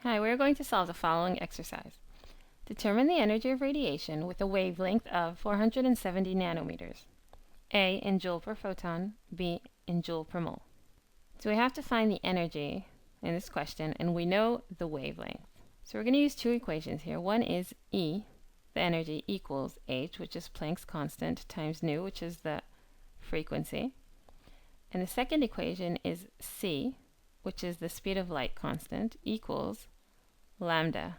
Hi, we're going to solve the following exercise. Determine the energy of radiation with a wavelength of 470 nanometers. A in joule per photon, B in joule per mole. So we have to find the energy in this question, and we know the wavelength. So we're going to use two equations here. One is E, the energy, equals h, which is Planck's constant, times nu, which is the frequency. And the second equation is c, which is the speed of light constant, equals lambda,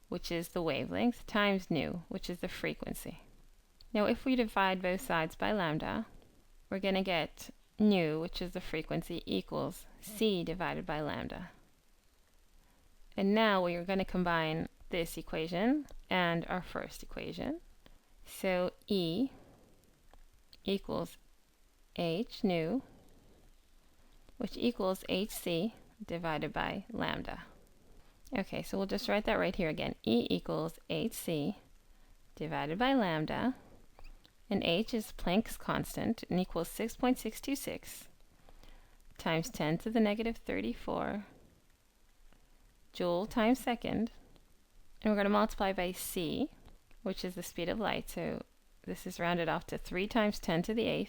which is the wavelength, times nu, which is the frequency. Now if we divide both sides by lambda, we're going to get nu, which is the frequency, equals c divided by lambda. And now we are going to combine this equation and our first equation. So E equals h nu, which equals hc divided by lambda. Okay, so we'll just write that right here again. E equals hc divided by lambda, and h is Planck's constant, and equals 6.626 times 10 to the negative 34 joule times second. And we're going to multiply by c, which is the speed of light, so this is rounded off to 3 times 10 to the 8th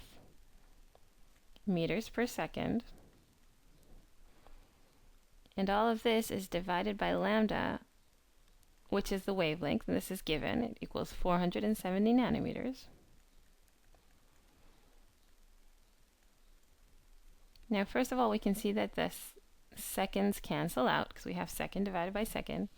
meters per second. And all of this is divided by lambda, which is the wavelength, and this is given. It equals 470 nanometers. Now, first of all, we can see that the seconds cancel out because we have second divided by second.